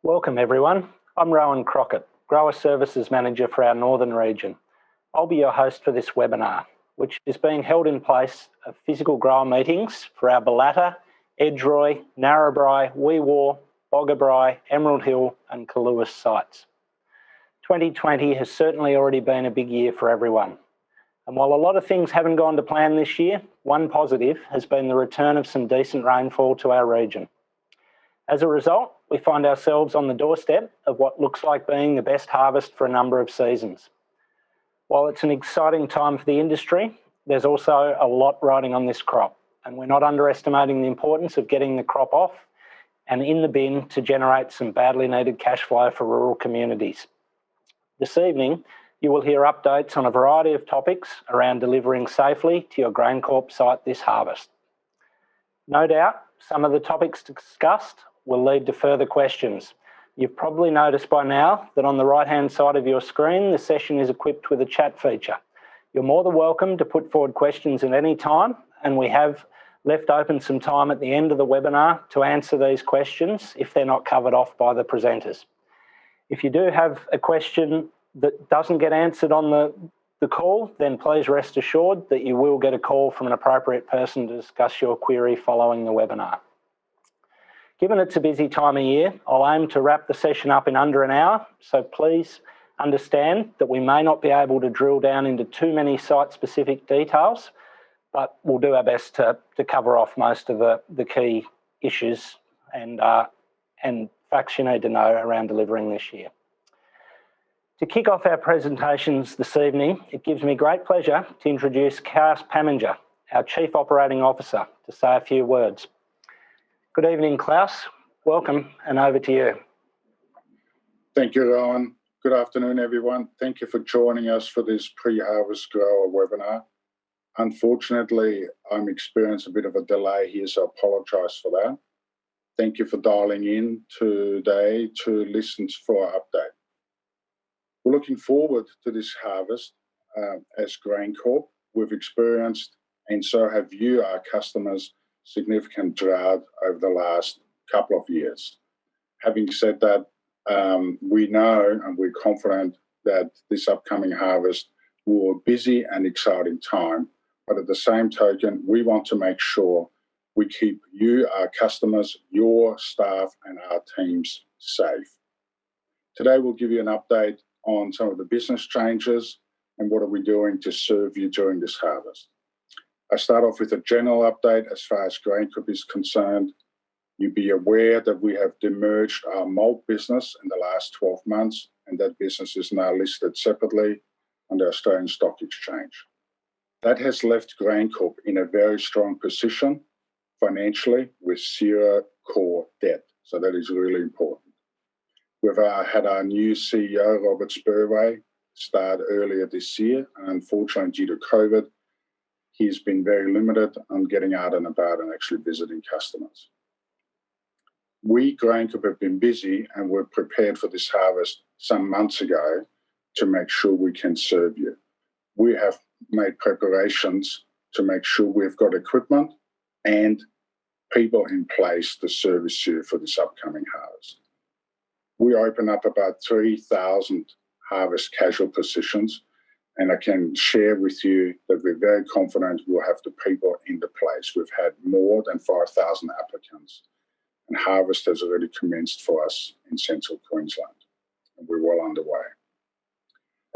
Welcome everyone. I'm Rowan Crockett, Grower Services Manager for our Northern region. I'll be your host for this webinar, which is being held in place of physical grower meetings for our Bellata, Edgeroi, Narrabri, Waa Boggabri, Emerald Hill and Curlewis sites. 2020 has certainly already been a big year for everyone. And while a lot of things haven't gone to plan this year, one positive has been the return of some decent rainfall to our region. As a result, we find ourselves on the doorstep of what looks like being the best harvest for a number of seasons. While it's an exciting time for the industry, there's also a lot riding on this crop, and we're not underestimating the importance of getting the crop off and in the bin to generate some badly needed cash flow for rural communities. This evening, you will hear updates on a variety of topics around delivering safely to your GrainCorp site this harvest. No doubt, some of the topics discussed will lead to further questions. You've probably noticed by now that on the right-hand side of your screen, the session is equipped with a chat feature. You're more than welcome to put forward questions at any time, and we have left open some time at the end of the webinar to answer these questions if they're not covered off by the presenters. If you do have a question that doesn't get answered on the call, then please rest assured that you will get a call from an appropriate person to discuss your query following the webinar. Given it's a busy time of year, I'll aim to wrap the session up in under an hour, so please understand that we may not be able to drill down into too many site-specific details, but we'll do our best to cover off most of the key issues and facts you need to know around delivering this year. To kick off our presentations this evening, it gives me great pleasure to introduce Klaus Pamminger, our Chief Operating Officer, to say a few words. Good evening, Klaus. Welcome, and over to you. Thank you, Rowan. Good afternoon, everyone. Thank you for joining us for this pre-harvest grower webinar. Unfortunately, I'm experiencing a bit of a delay here, so I apologise for that. Thank you for dialing in today to listen for our update. We're looking forward to this harvest as GrainCorp. We've experienced, and so have you, our customers, significant drought over the last couple of years. Having said that, we know and we're confident that this upcoming harvest will be a busy and exciting time, but at the same token, we want to make sure we keep you, our customers, your staff and our teams safe. Today we'll give you an update on some of the business changes and what are we doing to serve you during this harvest. I start off with a general update as far as GrainCorp is concerned. You'll be aware that we have demerged our malt business in the last 12 months, and that business is now listed separately on the Australian Stock Exchange. That has left GrainCorp in a very strong position financially with zero core debt, so that is really important. We've had our new CEO, Robert Spurway, start earlier this year, and unfortunately due to COVID, he's been very limited on getting out and about and actually visiting customers. We, GrainCorp, have been busy and we're prepared for this harvest some months ago to make sure we can serve you. We have made preparations to make sure we've got equipment and people in place to service you for this upcoming harvest. We open up about 3,000 harvest casual positions, and I can share with you that we're very confident we'll have the people in the place. We've had more than 5,000 applicants, and harvest has already commenced for us in central Queensland, and we're well underway.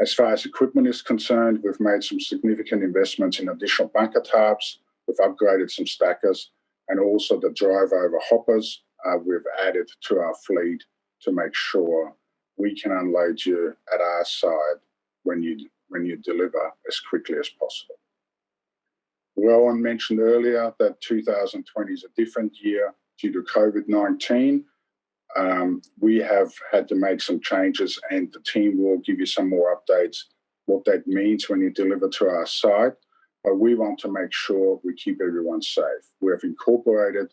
As far as equipment is concerned, we've made some significant investments in additional bunker tarps, we've upgraded some stackers, and also the drive-over hoppers we've added to our fleet to make sure we can unload you at our side when you deliver as quickly as possible. Rowan mentioned earlier that 2020 is a different year due to COVID-19. We have had to make some changes and the team will give you some more updates what that means when you deliver to our site, but we want to make sure we keep everyone safe. We have incorporated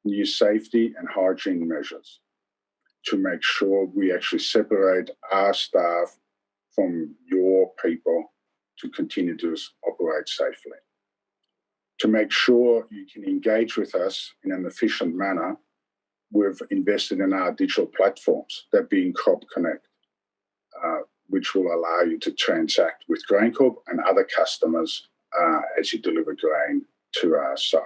new safety and hygiene measures to make sure we actually separate our staff from your people to continue to operate safely. To make sure you can engage with us in an efficient manner, we've invested in our digital platforms, that being Crop Connect, which will allow you to transact with GrainCorp and other customers as you deliver grain to our site.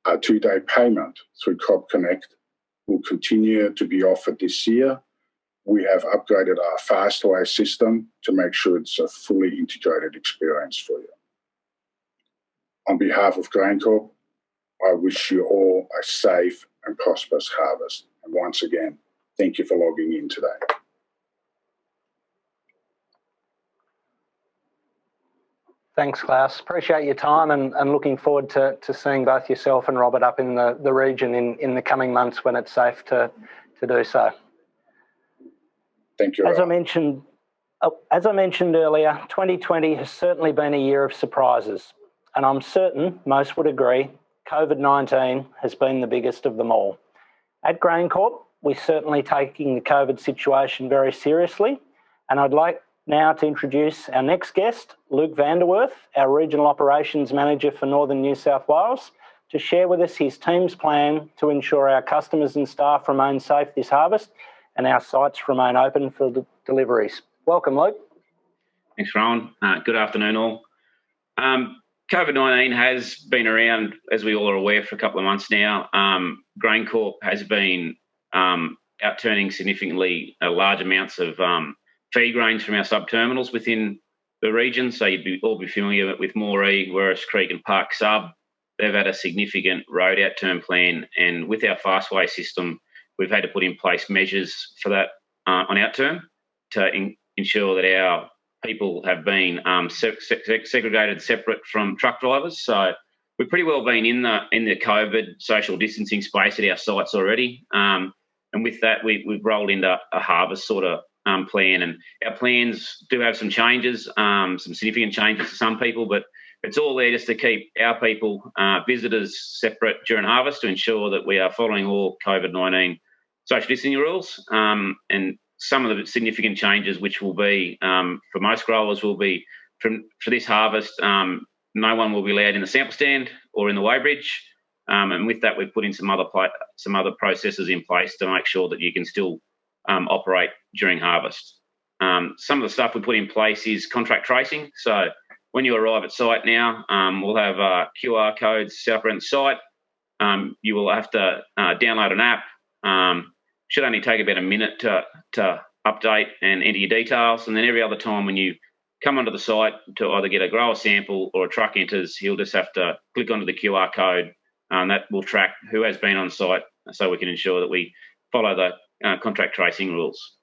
Our 2-day payment through Crop Connect will continue to be offered this year. We have upgraded our Fastway system to make sure it's a fully integrated experience for you. On behalf of GrainCorp, I wish you all a safe and prosperous harvest. And once again, thank you for logging in today. Thanks, Klaus. Appreciate your time and looking forward to seeing both yourself and Robert up in the region in the coming months when it's safe to do so. Thank you. As I mentioned earlier, 2020 has certainly been a year of surprises, and I'm certain most would agree COVID-19 has been the biggest of them all. At GrainCorp, we're certainly taking the COVID situation very seriously, and I'd like now to introduce our next guest, Luke Vanderworth, our Regional Operations Manager for Northern New South Wales, to share with us his team's plan to ensure our customers and staff remain safe this harvest and our sites remain open for deliveries. Welcome, Luke. Thanks, Rowan. Good afternoon, all. COVID-19 has been around, as we all are aware, for a couple of months now. GrainCorp has been outturning significantly large amounts of feed grains from our sub-terminals within the region. So you'd all be familiar with Moree, Werris Creek and Park Sub. They've had a significant road outturn plan, and with our Fastway system, we've had to put in place measures for that on outturn to ensure that our people have been segregated separate from truck drivers. So we've pretty well been in the COVID social distancing space at our sites already. And with that, we've rolled into a harvest sort of plan, and our plans do have some changes, some significant changes to some people, but it's all there just to keep our people, visitors, separate during harvest to ensure that we are following all COVID-19 social distancing rules. And some of the significant changes, which will be for most growers, will be for this harvest. No one will be allowed in the sample stand or in the weighbridge. And with that, we've put in some other processes in place to make sure that you can still operate during harvest. Some of the stuff we put in place is contract tracing. So when you arrive at site now, we'll have QR codes set up around the site. You will have to download an app. Should only take about a minute to update and enter your details. And then every other time when you come onto the site to either get a grower sample or a truck enters, he'll just have to click onto the QR code. That will track who has been on site, so we can ensure that we follow the contract tracing rules.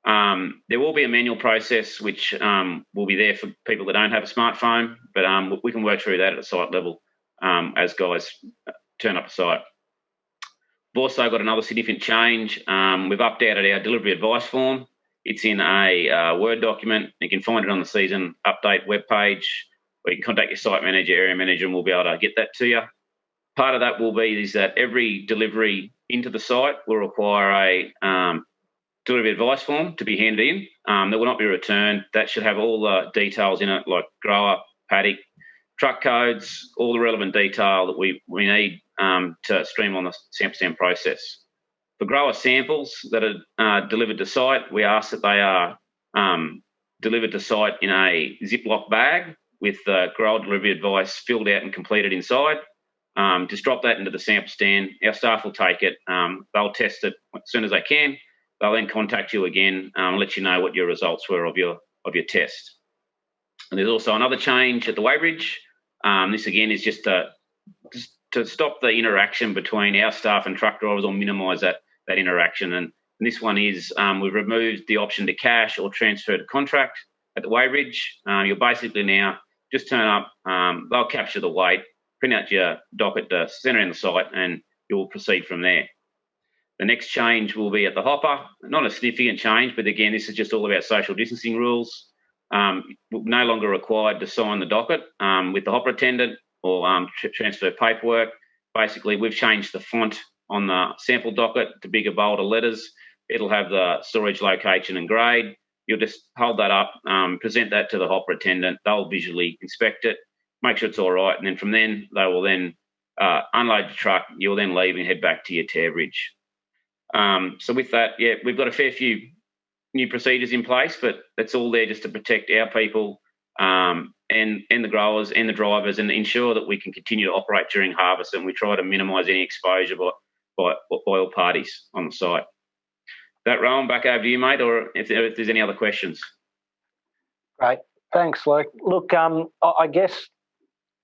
There will be a manual process which will be there for people that don't have a smartphone, but we can work through that at a site level as guys turn up a site. We've also got another significant change. We've updated our delivery advice form. It's in a Word document. You can find it on the season update webpage, or you can contact your site manager, area manager, and we'll be able to get that to you. Part of that will be is that every delivery into the site will require a delivery advice form to be handed in. That will not be returned. That should have all the details in it, like grower, paddock, truck codes, all the relevant detail that we need to streamline the sample stand process. For grower samples that are delivered to site, we ask that they are delivered to site in a Ziploc bag with the grower delivery advice filled out and completed inside. Just drop that into the sample stand. Our staff will take it. They'll test it as soon as they can. They'll then contact you again and let you know what your results were of your test. And there's also another change at the weighbridge. This again is just to stop the interaction between our staff and truck drivers or minimise that interaction. And this one is we've removed the option to cash or transfer to contract at the weighbridge. You'll basically now just turn up. They'll capture the weight, print out your docket to centre in the site, and you'll proceed from there. The next change will be at the hopper. Not a significant change, but again, this is just all about social distancing rules. We're no longer required to sign the docket with the hopper attendant or transfer paperwork. Basically, we've changed the font on the sample docket to bigger, bolder letters. It'll have the storage location and grade. You'll just hold that up, present that to the hopper attendant. They'll visually inspect it, make sure it's all right, and then from then they will then unload your truck, you'll then leave and head back to your tear bridge. So with that, yeah, we've got a fair few new procedures in place, but that's all there just to protect our people and the growers and the drivers, and ensure that we can continue to operate during harvest, and we try to minimise any exposure by all parties on the site. That, Rowan, back over to you, mate, or if there's any other questions. Great. Thanks, Luke. Look, I guess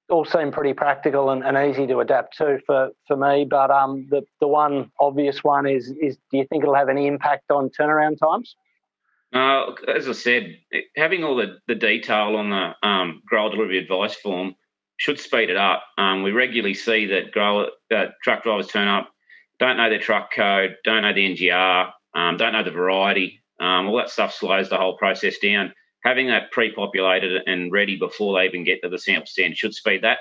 all seem pretty practical and easy to adapt to for me, but the one obvious one is do you think it'll have any impact on turnaround times? As I said, having all the detail on the grower delivery advice form should speed it up. We regularly see that truck drivers turn up, don't know their truck code, don't know the NGR, don't know the variety. All that stuff slows the whole process down. Having that pre-populated and ready before they even get to the sample stand should speed that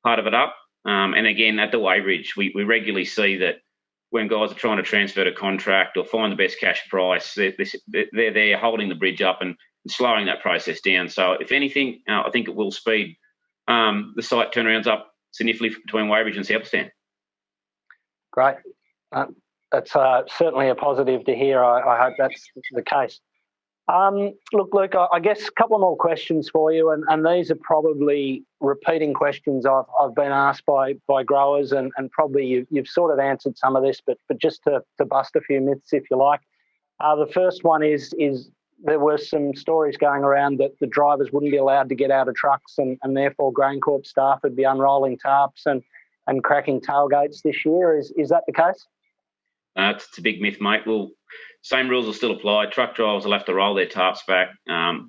part of it up. And again, at the weighbridge, we regularly see that when guys are trying to transfer to contract or find the best cash price, they're there holding the bridge up and slowing that process down. So if anything, I think it will speed the site turnarounds up significantly between weighbridge and sample stand. Great. That's certainly a positive to hear. I hope that's the case. Look, Luke, I guess a couple more questions for you, and these are probably repeating questions I've been asked by growers, and probably you've sort of answered some of this, but just to bust a few myths, if you like. The first one is there were some stories going around that the drivers wouldn't be allowed to get out of trucks, and therefore GrainCorp staff would be unrolling tarps and cracking tailgates this year. Is that the case? It's a big myth, mate. Well, same rules will still apply. Truck drivers will have to roll their tarps back.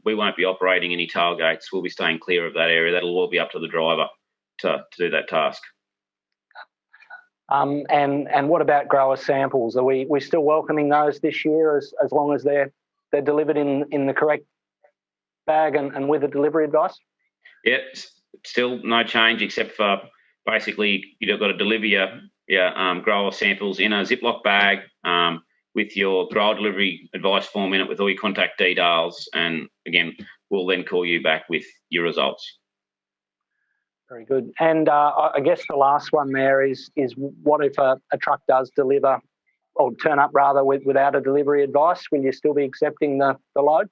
We won't be operating any tailgates. We'll be staying clear of that area. That'll all be up to the driver to do that task. And what about grower samples? Are we still welcoming those this year as long as they're delivered in the correct bag and with the delivery advice? Yeah, still no change except for basically you've got to deliver your grower samples in a Ziploc bag with your grower delivery advice form in it with all your contact details, and again, we'll then call you back with your results. Very good. And I guess the last one there is what if a truck does deliver or turn up rather without a delivery advice? Will you still be accepting the load?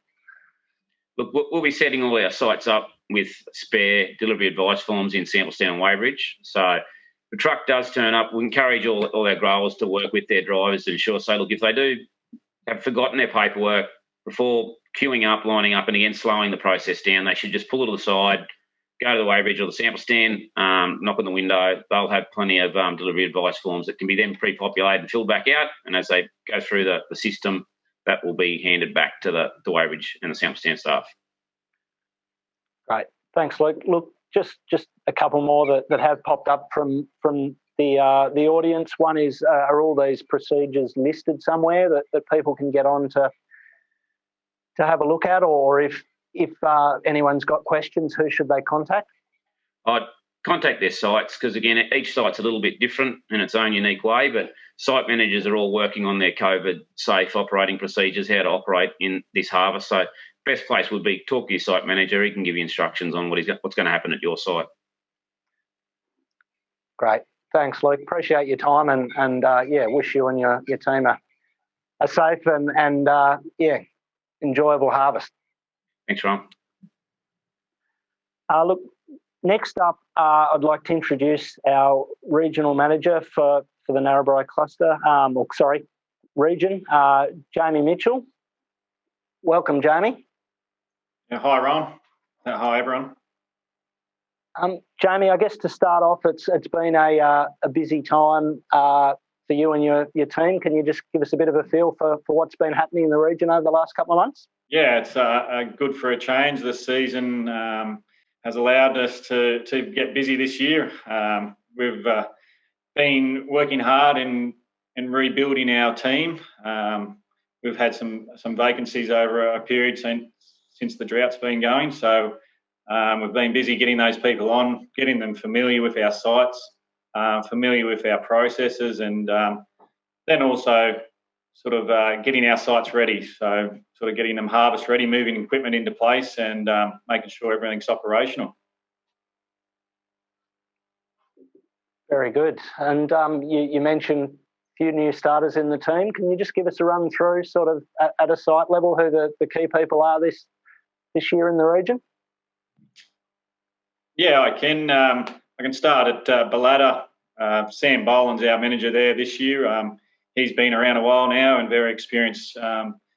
Look, we'll be setting all our sites up with spare delivery advice forms in sample stand and weighbridge. So if the truck does turn up, we encourage all our growers to work with their drivers to ensure, look, if they do have forgotten their paperwork before queuing up, lining up, and again slowing the process down, they should just pull it to the side, go to the weighbridge or the sample stand, knock on the window. They'll have plenty of delivery advice forms that can be then pre-populated and filled back out. And as they go through the system, that will be handed back to the weighbridge and the sample stand staff. Great. Thanks, Luke. Look, just a couple more that have popped up from the audience. One is, are all these procedures listed somewhere that people can get on to have a look at, or if anyone's got questions, who should they contact? I'd contact their sites because, again, each site's a little bit different in its own unique way, but site managers are all working on their COVID-safe operating procedures, how to operate in this harvest. So best place would be talk to your site manager. He can give you instructions on what's going to happen at your site. Great. Thanks, Luke. Appreciate your time and wish you and your team a safe and enjoyable harvest. Thanks, Ron. Look, next up, I'd like to introduce our regional manager for the Narrabri cluster, region, Jamie Mitchell. Welcome, Jamie. Yeah, hi, Ron. Hi, everyone. Jamie, I guess to start off, it's been a busy time for you and your team. Can you just give us a bit of a feel for what's been happening in the region over the last couple of months? Yeah, it's good for a change. This season has allowed us to get busy this year. We've been working hard in rebuilding our team. We've had some vacancies over a period since the drought's been going, so we've been busy getting those people on, getting them familiar with our sites, familiar with our processes, and then also sort of getting our sites ready. So sort of getting them harvest ready, moving equipment into place, and making sure everything's operational. Very good. And you mentioned a few new starters in the team. Can you just give us a run through, sort of at a site level, who the key people are this year in the region? Yeah, I can. I can start at Bellata. Sam Boland's our manager there this year. He's been around a while now and very experienced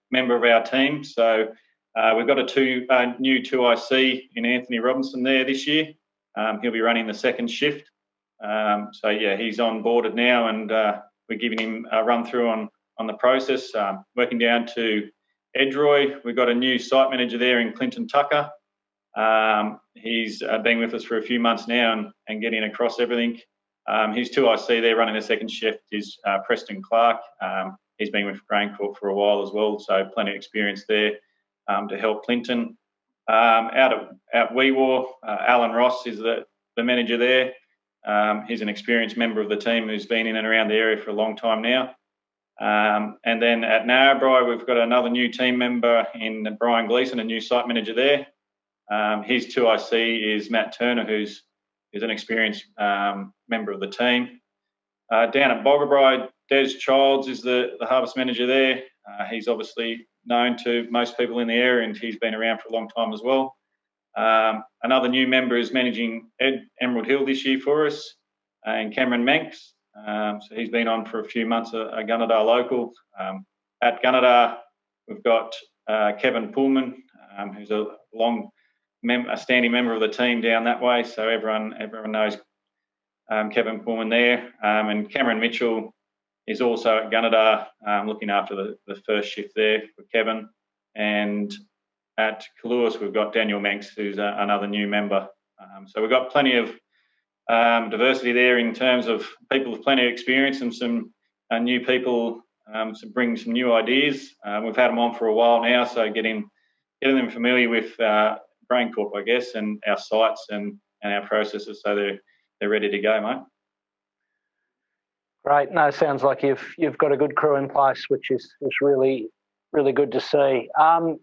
member of our team. So we've got a new 2IC in Anthony Robinson there this year. He'll be running the second shift. So yeah, he's on boarded now, and we're giving him a run through on the process. Working down to Edgeroi, we've got a new site manager there in Clinton Tucker. He's been with us for a few months now and getting across everything. His 2IC there running the second shift is Preston Clark. He's been with GrainCorp for a while as well, so plenty of experience there to help Clinton. Out Waa, Alan Ross is the manager there. He's an experienced member of the team who's been in and around the area for a long time now. And then at Narrabri, we've got another new team member in Brian Gleeson, a new site manager there. His 2IC is Matt Turner, who's an experienced member of the team. Down at Boggabri, Des Childs is the harvest manager there. He's obviously known to most people in the area, and he's been around for a long time as well. Another new member is managing Emerald Hill this year for us, and Cameron Manx. So he's been on for a few months, a Gunnedah local. At Gunnedah, we've got Kevin Pullman, who's a standing member of the team down that way. So everyone knows Kevin Pullman there. And Cameron Mitchell is also at Gunnedah, looking after the first shift there for Kevin. And at Curlewis, we've got Daniel Manx, who's another new member. So we've got plenty of diversity there in terms of people with plenty of experience and some new people to bring some new ideas. We've had them on for a while now, so getting them familiar with GrainCorp, I guess, and our sites and our processes, so they're ready to go, mate. Great. No, sounds like you've got a good crew in place, which is really good to see.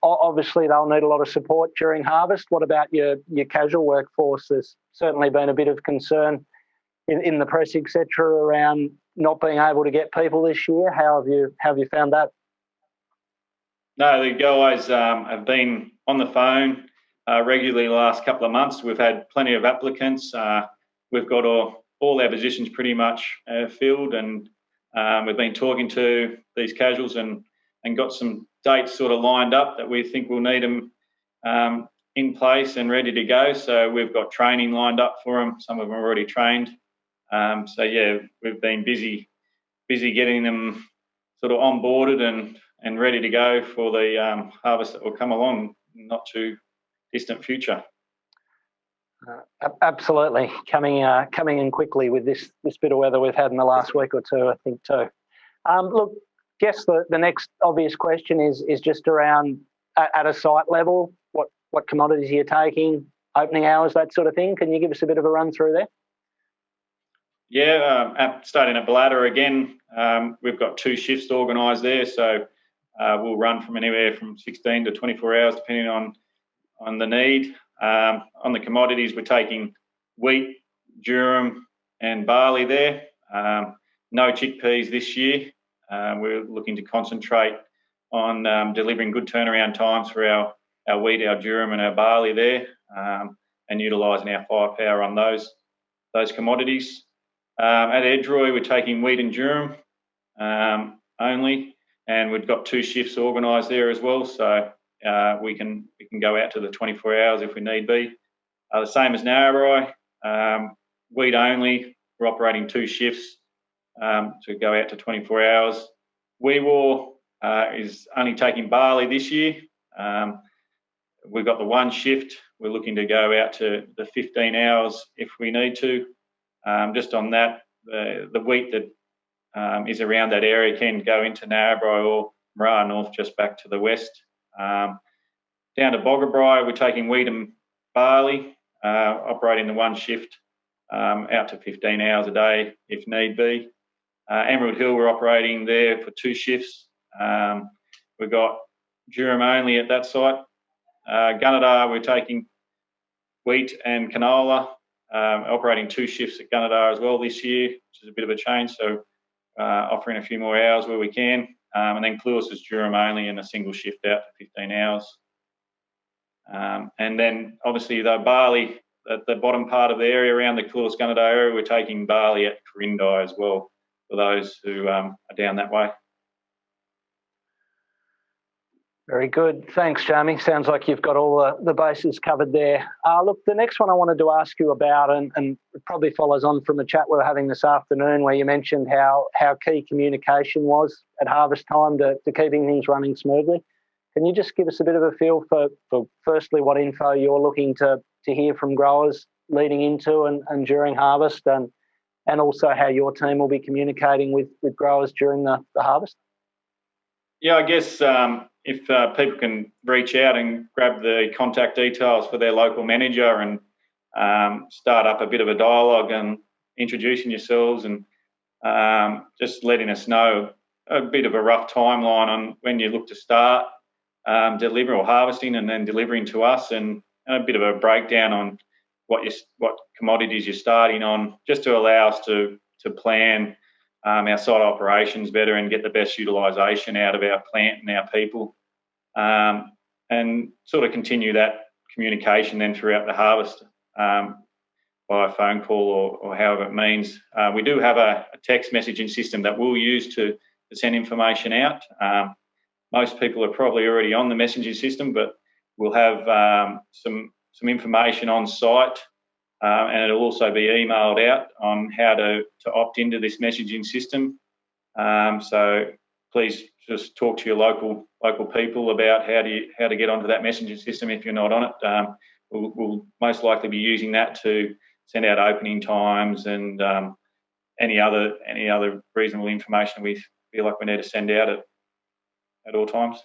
Obviously, they'll need a lot of support during harvest. What about your casual workforce? There's certainly been a bit of concern in the press, etc., around not being able to get people this year. How have you found that? No, the guys have been on the phone regularly the last couple of months. We've had plenty of applicants. We've got all our positions pretty much filled, and we've been talking to these casuals and got some dates sort of lined up that we think we'll need them in place and ready to go. So we've got training lined up for them. Some of them are already trained. So yeah, we've been busy getting them sort of onboarded and ready to go for the harvest that will come along not too distant future. Absolutely, coming in quickly with this bit of weather we've had in the last week or two, I think too. Look, guess the next obvious question is just around at a site level, what commodities you're taking, opening hours, that sort of thing. Can you give us a bit of a run through there? Yeah, starting at Bellata again, we've got 2 shifts organised there, so we'll run from anywhere from 16 to 24 hours depending on the need. On the commodities, we're taking wheat, durum and barley there. No chickpeas this year. We're looking to concentrate on delivering good turnaround times for our wheat, our durum and our barley there, and utilising our firepower on those commodities. At Edgeroi, we're taking wheat and durum only, and we've got 2 shifts organised there as well, so we can go out to the 24 hours if we need be. The same as Narrabri, wheat only. We're operating 2 shifts to go out to 24 hours. Waa is only taking barley this year. We've got the 1 shift. We're looking to go out to the 15 hours if we need to. Just on that, the wheat that is around that area can go into Narrabri or Moraa North, just back to the west. Down to Boggabri, we're taking wheat and barley, operating the 1 shift out to 15 hours a day if need be. Emerald Hill, we're operating there for 2 shifts. We've got durum only at that site. Gunnedah, we're taking wheat and canola operating 2 shifts at Gunnedah as well this year, which is a bit of a change. So offering a few more hours where we can. And then Curlewis is durum only and a single shift out for 15 hours. And then obviously the barley at the bottom part of the area around the Curlewis Gunnedah area, we're taking barley at Corindai as well for those who are down that way. Very good. Thanks, Jamie. Sounds like you've got all the bases covered there. Look, the next one I wanted to ask you about, and it probably follows on from a chat we were having this afternoon where you mentioned how key communication was at harvest time to keeping things running smoothly. Can you just give us a bit of a feel for firstly what info you're looking to hear from growers leading into and during harvest, and also how your team will be communicating with growers during the harvest? Yeah, I guess if people can reach out and grab the contact details for their local manager and start up a bit of a dialogue and introducing yourselves and just letting us know a bit of a rough timeline on when you look to start delivering or harvesting and then delivering to us, and a bit of a breakdown on what commodities you're starting on, just to allow us to plan our site operations better and get the best utilisation out of our plant and our people, and sort of continue that communication then throughout the harvest by phone call or however it means. We do have a text messaging system that we'll use to send information out. Most people are probably already on the messaging system, but we'll have some information on site, and it'll also be emailed out on how to opt into this messaging system. So please just talk to your local people about how to get onto that messaging system if you're not on it. We'll most likely be using that to send out opening times and any other reasonable information we feel like we need to send out at all times.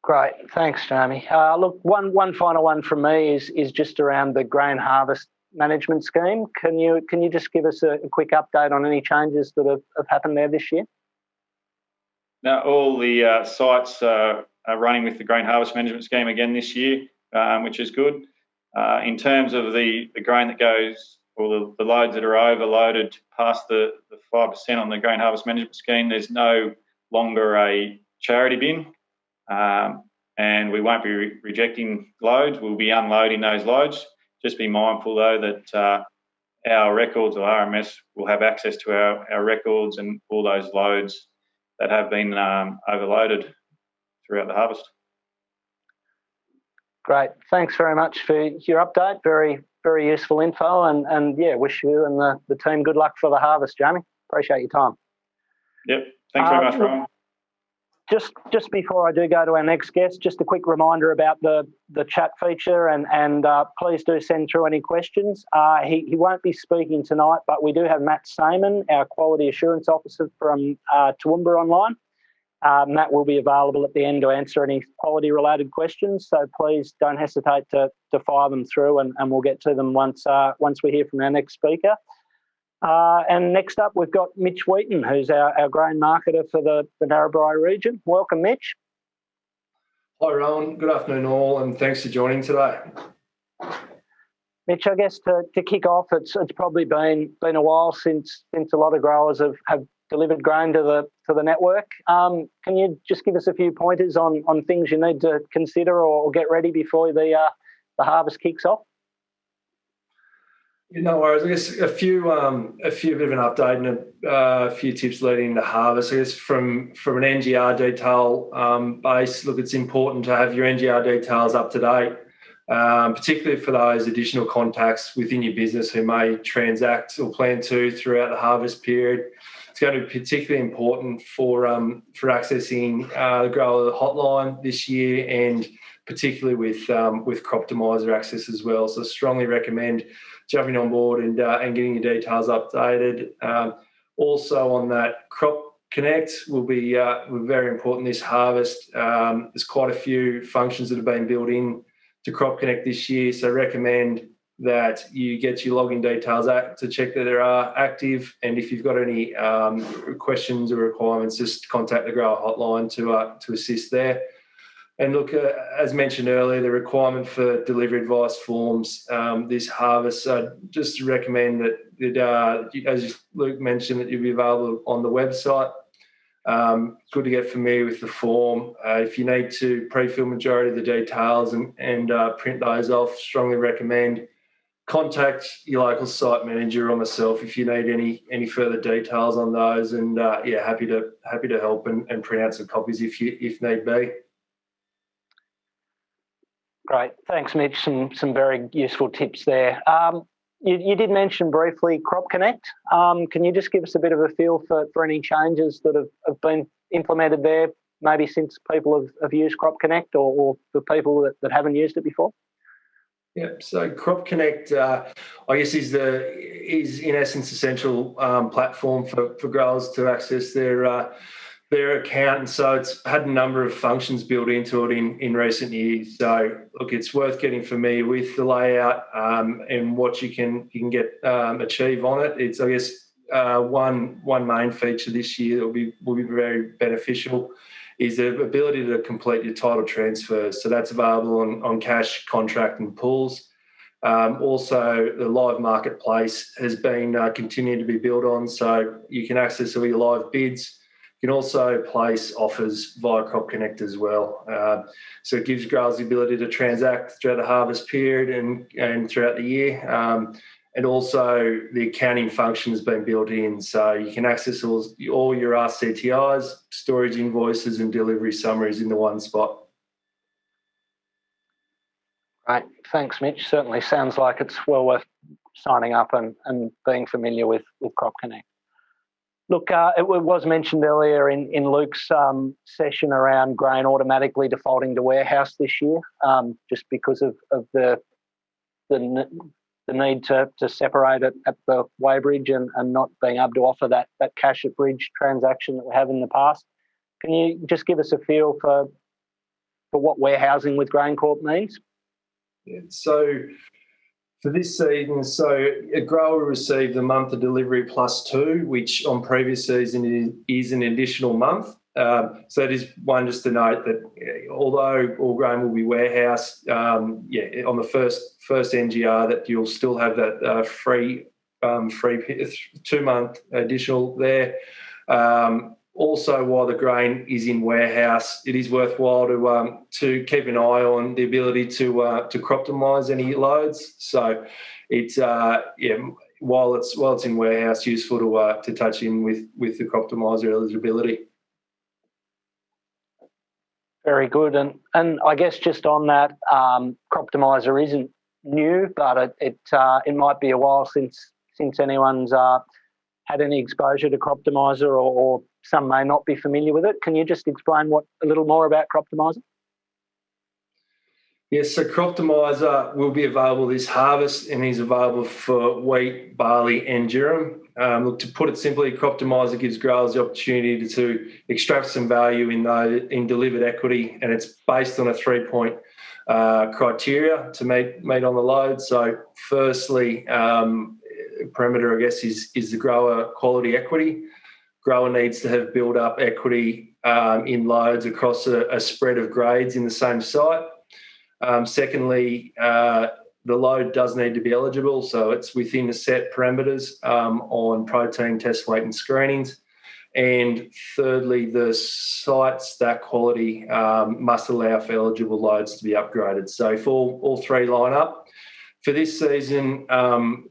Great, thanks, Jamie. Look, one final one from me is just around the grain harvest management scheme. Can you just give us a quick update on any changes that have happened there this year? Now, all the sites are running with the grain harvest management scheme again this year, which is good. In terms of the grain that goes, or the loads that are overloaded past the 5% on the grain harvest management scheme, there's no longer a charity bin. And we won't be rejecting loads. We'll be unloading those loads. Just be mindful, though, that our records or RMS will have access to our records and all those loads that have been overloaded throughout the harvest. Great. Thanks very much for your update. Very, very useful info. And yeah, wish you and the team good luck for the harvest, Jamie. Appreciate your time. Yep. Thanks very much, Rowan. Just before I do go to our next guest, just a quick reminder about the chat feature, and please do send through any questions. He won't be speaking tonight, but we do have Matt Stamen, our Quality Assurance Officer from Toowoomba online. Matt will be available at the end to answer any quality-related questions, so please don't hesitate to fire them through, and we'll get to them once we hear from our next speaker. And next up, we've got Mitch Wheaton, who's our grain marketer for the Narrabri region. Welcome, Mitch. Hi, Rowan. Good afternoon, all, and thanks for joining today. Mitch, I guess to kick off, it's probably been a while since a lot of growers have delivered grain to the network. Can you just give us a few pointers on things you need to consider or get ready before the harvest kicks off? No worries. I guess a few bit of an update and a few tips leading into harvest. I guess from an NGR detail base, look, it's important to have your NGR details up to date, particularly for those additional contacts within your business who may transact or plan to throughout the harvest period. It's going to be particularly important for accessing the grower hotline this year, and particularly with Crop Optimizer access as well. So strongly recommend jumping on board and getting your details updated. Also on that, Crop Connect will be very important this harvest. There's quite a few functions that have been built in to Crop Connect this year, so recommend that you get your login details out to check that they are active, and if you've got any questions or requirements, just contact the grower hotline to assist there. And look, as mentioned earlier, the requirement for delivery advice forms this harvest, just to recommend that, as Luke mentioned, that you'll be available on the website. Good to get familiar with the form. If you need to pre-fill majority of the details and print those off, strongly recommend contact your local site manager or myself if you need any further details on those. And happy to help and print out some copies if need be. Great, thanks, Mitch. Some very useful tips there. You did mention briefly Crop Connect. Can you just give us a bit of a feel for any changes that have been implemented there, maybe since people have used Crop Connect, or for people that haven't used it before? Yeah, so Crop Connect, I guess, is in essence essential platform for growers to access their account, and so it's had a number of functions built into it in recent years. So look, it's worth getting familiar with the layout and what you can achieve on it. It's, I guess, one main feature this year that will be very beneficial is the ability to complete your title transfers. So that's available on cash, contract and pools. Also, the live marketplace has been continuing to be built on, so you can access all your live bids. You can also place offers via Crop Connect as well. So it gives growers the ability to transact throughout the harvest period and throughout the year. And also the accounting function has been built in, so you can access all your RCTIs, storage invoices and delivery summaries in the one spot. Right, thanks, Mitch. Certainly sounds like it's well worth signing up and being familiar with Crop Connect. Look, it was mentioned earlier in Luke's session around grain automatically defaulting to warehouse this year, just because of the need to separate it at the weighbridge and not being able to offer that cash at bridge transaction that we have in the past. Can you just give us a feel for what warehousing with GrainCorp means? Yeah, so for this season, a grower received a month of delivery plus 2, which on previous season is an additional month. So it is one just to note that although all grain will be warehoused, on the first NGR that you'll still have that free 2-month additional there. Also, while the grain is in warehouse, it is worthwhile to keep an eye on the ability to crop-optimise any loads. So it's while it's in warehouse, useful to touch in with the crop-optimiser eligibility. Very good, and I guess just on that, Crop-Optimiser isn't new, but it might be a while since anyone's had any exposure to Crop-Optimiser, or some may not be familiar with it. Can you just explain a little more about Crop-Optimiser? Yes, so Crop-Optimiser will be available this harvest and is available for wheat, barley and durum. Look, to put it simply, Crop-Optimiser gives growers the opportunity to extract some value in delivered equity, and it's based on a 3-point criteria to meet on the load. So firstly, parameter, I guess, is the grower quality equity. Grower needs to have built up equity in loads across a spread of grades in the same site. Secondly, the load does need to be eligible, so it's within the set parameters on protein, test weight and screenings. And thirdly, the site stack quality must allow for eligible loads to be upgraded. So if all three line up, for this season,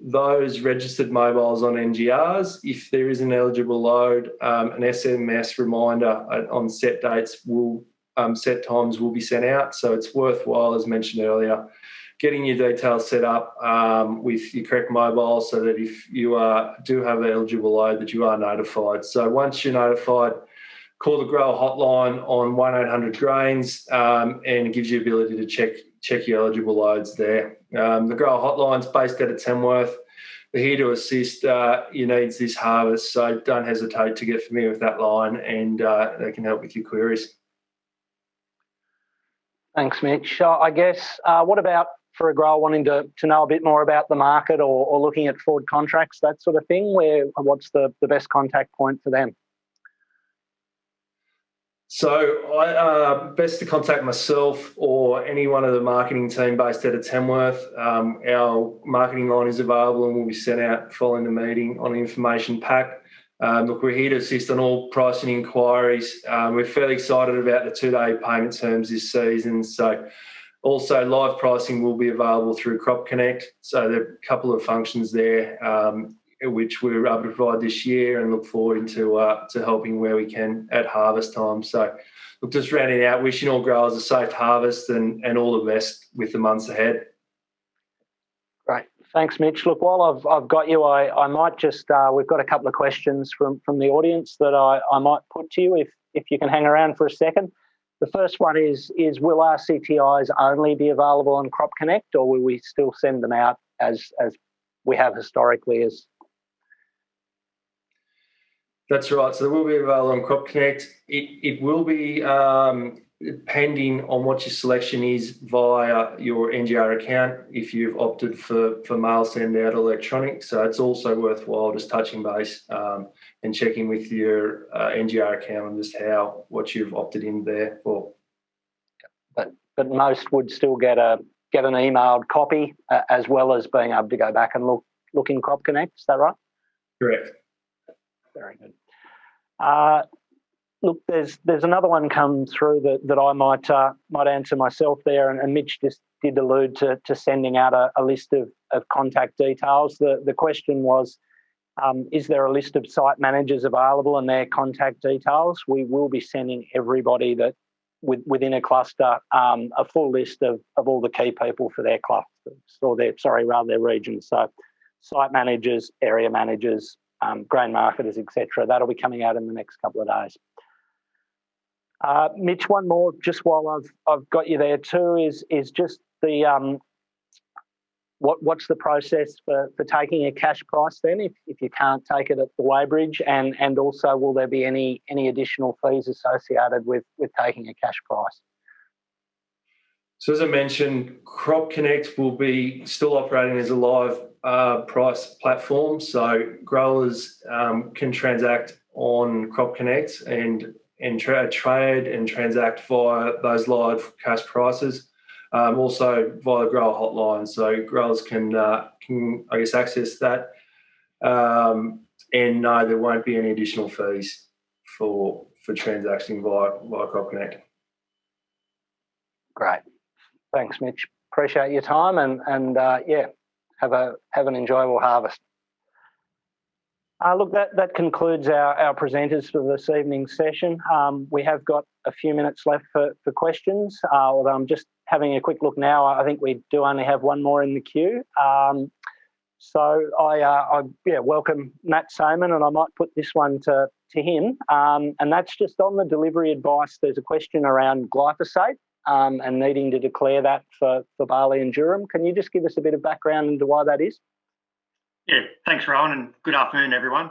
those registered mobiles on NGRs, if there is an eligible load, an SMS reminder on set dates set times will be sent out. So it's worthwhile, as mentioned earlier, getting your details set up with your correct mobile so that if you do have an eligible load, that you are notified. So once you're notified, call the grower hotline on 1-800-GRAINS and it gives you the ability to check your eligible loads there. The grower hotline's based out of Tamworth. They're here to assist your needs this harvest, so don't hesitate to get familiar with that line and they can help with your queries. Thanks, Mitch. I guess, what about for a grower wanting to know a bit more about the market or looking at forward contracts, that sort of thing? What's the best contact point for them? So best to contact myself or any one of the marketing team based out of Tamworth. Our marketing line is available and will be sent out following the meeting on an information pack. Look, we're here to assist on all pricing inquiries. We're fairly excited about the 2-day payment terms this season. So also live pricing will be available through Crop Connect. So there are a couple of functions there which we're able to provide this year, and look forward to helping where we can at harvest time. So look, just rounding out, wishing all growers a safe harvest and all the best with the months ahead. Great. Thanks, Mitch. Look, while I've got you, I might just, we've got a couple of questions from the audience that I might put to you if you can hang around for a second. The first one is will our CTIs only be available on Crop Connect, or will we still send them out as we have historically? That's right. So they will be available on Crop Connect. It will be depending on what your selection is via your NGR account if you've opted for mail send out electronic. So it's also worthwhile just touching base and checking with your NGR account on just what you've opted in there for. But most would still get an emailed copy as well as being able to go back and look in Crop Connect. Is that right? Correct. Very good. Look, there's another one come through that I might answer myself there, and Mitch just did allude to sending out a list of contact details. The question was, is there a list of site managers available and their contact details? We will be sending everybody that within a cluster a full list of all the key people for their clusters or their regions. So site managers, area managers, grain marketers, etc. That'll be coming out in the next couple of days. Mitch, one more just while I've got you there too is just the what's the process for taking a cash price then if you can't take it at the weighbridge, and also will there be any additional fees associated with taking a cash price? So as I mentioned, Crop Connect will be still operating as a live price platform. So growers can transact on Crop Connect and trade and transact via those live cash prices. Also via grower hotline, so growers can access that. And no, there won't be any additional fees for transacting via Crop Connect. Great. Thanks, Mitch. Appreciate your time and have an enjoyable harvest. Look, that concludes our presenters for this evening's session. We have got a few minutes left for questions, although I'm just having a quick look now. I think we do only have one more in the queue. So I welcome Matt Simon, and I might put this one to him. And that's just on the delivery advice. There's a question around glyphosate and needing to declare that for barley and durum. Can you just give us a bit of background into why that is? Yeah, thanks, Rowan, and good afternoon, everyone.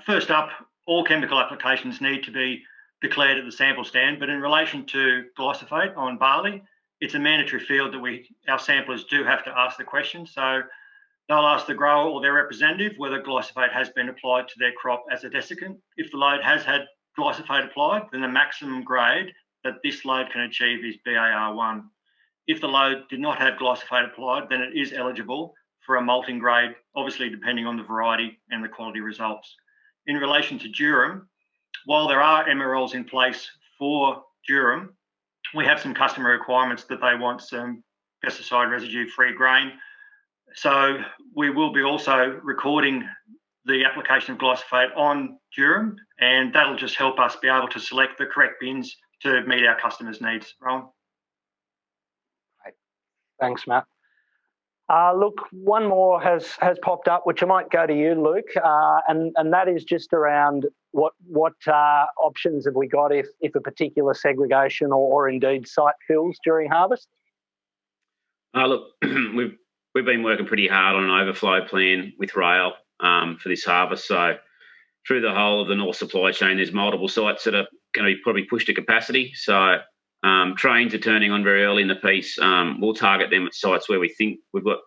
First up, all chemical applications need to be declared at the sample stand, but in relation to glyphosate on barley, it's a mandatory field that our samplers do have to ask the question. So they'll ask the grower or their representative whether glyphosate has been applied to their crop as a desiccant. If the load has had glyphosate applied, then the maximum grade that this load can achieve is BAR1. If the load did not have glyphosate applied, then it is eligible for a malting grade, obviously depending on the variety and the quality results. In relation to durum, while there are MRLs in place for durum, we have some customer requirements that they want some pesticide residue-free grain. So we will be also recording the application of glyphosate on durum, and that'll just help us be able to select the correct bins to meet our customers' needs. Rowan? Great. Thanks, Matt. Look, one more has popped up, which I might go to you, Luke, and that is just around what options have we got if a particular segregation or indeed site fills during harvest? Look, we've been working pretty hard on an overflow plan with rail for this harvest. So through the whole of the North supply chain, there's multiple sites that are going to be probably pushed to capacity. So trains are turning on very early in the piece. We'll target them at sites where we think we've got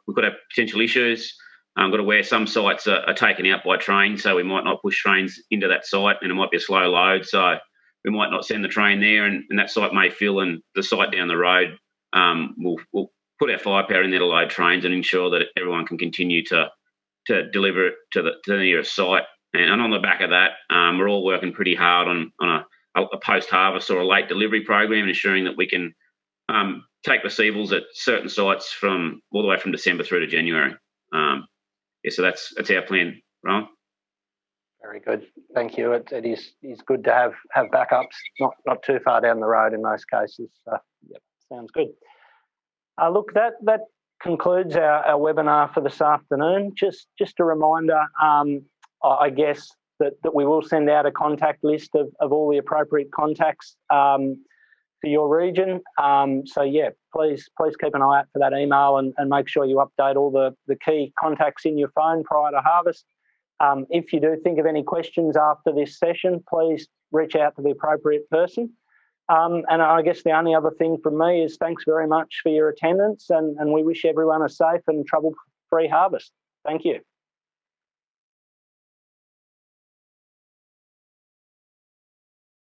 potential issues. Got to where some sites are taken out by trains, so we might not push trains into that site, and it might be a slow load. So we might not send the train there, and that site may fill, and the site down the road we'll put our firepower in there to load trains and ensure that everyone can continue to deliver it to the nearest site. And on the back of that, we're all working pretty hard on a post-harvest or a late delivery program, ensuring that we can take receivables at certain sites from all the way from December through to January. So that's our plan, Rowan. Very good. Thank you. It is good to have backups, not too far down the road in most cases. Yep, sounds good. Look, that concludes our webinar for this afternoon. Just a reminder, I guess, that we will send out a contact list of all the appropriate contacts for your region. So, yeah, please keep an eye out for that email and make sure you update all the key contacts in your phone prior to harvest. If you do think of any questions after this session, please reach out to the appropriate person. And I guess the only other thing from me is thanks very much for your attendance, and we wish everyone a safe and trouble-free harvest. Thank you.